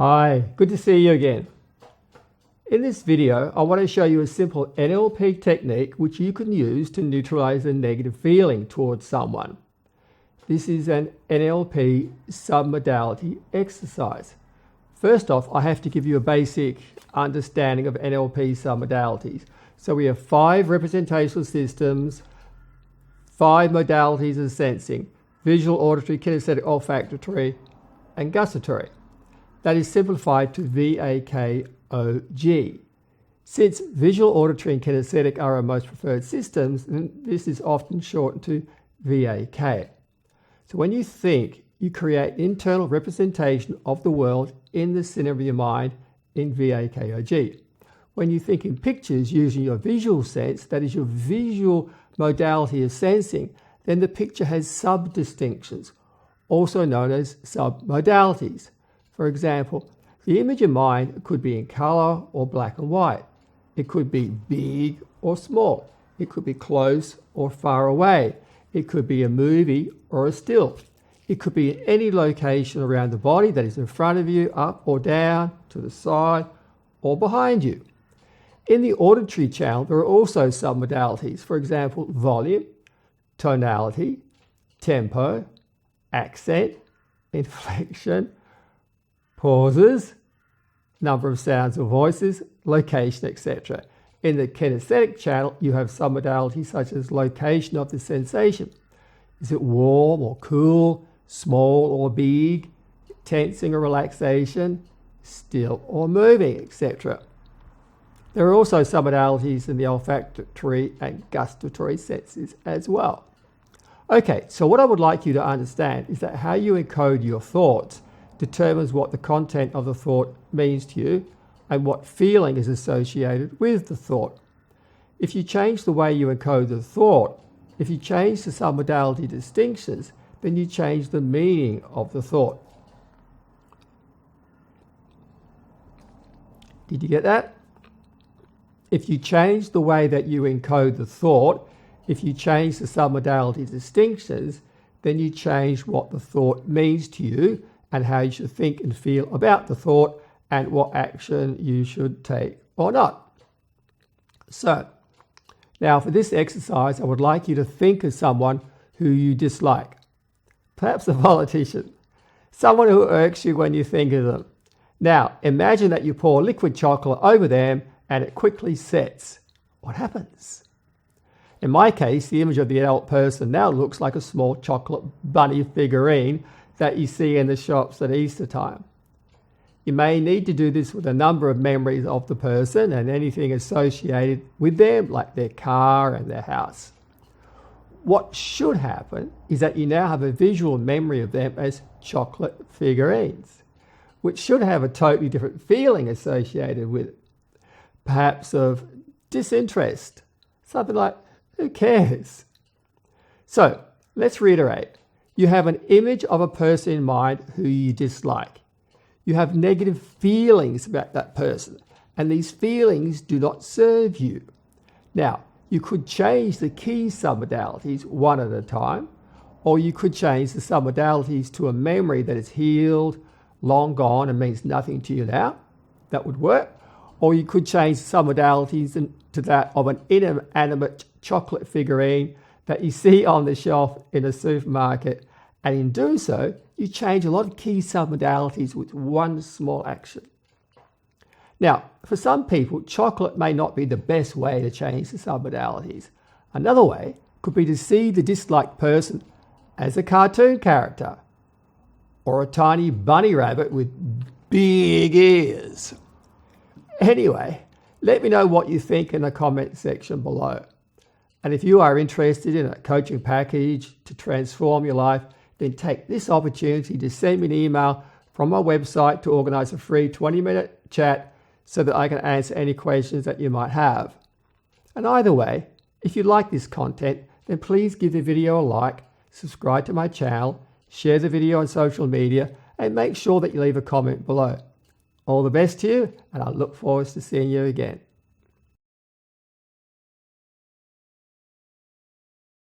Hi, good to see you again. In this video, I want to show you a simple NLP technique which you can use to neutralize a negative feeling towards someone. This is an NLP submodality exercise. First off, I have to give you a basic understanding of NLP submodalities. So we have 5 representational systems, 5 modalities of sensing: visual, auditory, kinesthetic, olfactory, and gustatory. That is simplified to VAKOG. Since visual, auditory, and kinesthetic are our most preferred systems, this is often shortened to VAK. So when you think, you create internal representation of the world in the center of your mind in VAKOG. When you think in pictures using your visual sense, that is your visual modality of sensing, then the picture has subdistinctions, also known as submodalities. For example, the image in mind could be in color or black and white. It could be big or small. It could be close or far away. It could be a movie or a still. It could be in any location around the body, that is in front of you, up or down, to the side, or behind you. In the auditory channel, there are also submodalities. For example, volume, tonality, tempo, accent, inflection, pauses, number of sounds or voices, location, etc. In the kinesthetic channel, you have submodalities such as location of the sensation. Is it warm or cool, small or big, tensing or relaxation, still or moving, etc. There are also submodalities in the olfactory and gustatory senses as well. Okay, so what I would like you to understand is that how you encode your thoughts determines what the content of the thought means to you and what feeling is associated with the thought. If you change the way you encode the thought, if you change the submodality distinctions, then you change the meaning of the thought. Did you get that? If you change the way that you encode the thought, if you change the submodality distinctions, then you change what the thought means to you and how you should think and feel about the thought and what action you should take or not. So, now for this exercise, I would like you to think of someone who you dislike. Perhaps a politician, someone who irks you when you think of them. Now, imagine that you pour liquid chocolate over them and it quickly sets. What happens? In my case, the image of the adult person now looks like a small chocolate bunny figurine that you see in the shops at Easter time. You may need to do this with a number of memories of the person and anything associated with them, like their car and their house. What should happen is that you now have a visual memory of them as chocolate figurines, which should have a totally different feeling associated with it. Perhaps of disinterest, something like, who cares? So, let's reiterate. You have an image of a person in mind who you dislike. You have negative feelings about that person, and these feelings do not serve you. Now, you could change the key submodalities one at a time, or you could change the submodalities to a memory that is healed, long gone, and means nothing to you now. That would work. Or you could change the submodalities to that of an inanimate chocolate figurine that you see on the shelf in a supermarket. And in doing so, you change a lot of key submodalities with one small action. Now, for some people, chocolate may not be the best way to change the submodalities. Another way could be to see the disliked person as a cartoon character or a tiny bunny rabbit with big ears. Anyway, let me know what you think in the comment section below. And if you are interested in a coaching package to transform your life, then take this opportunity to send me an email from my website to organize a free 20-minute chat so that I can answer any questions that you might have. And either way, if you like this content, then please give the video a like, subscribe to my channel, share the video on social media, and make sure that you leave a comment below. All the best to you, and I look forward to seeing you again.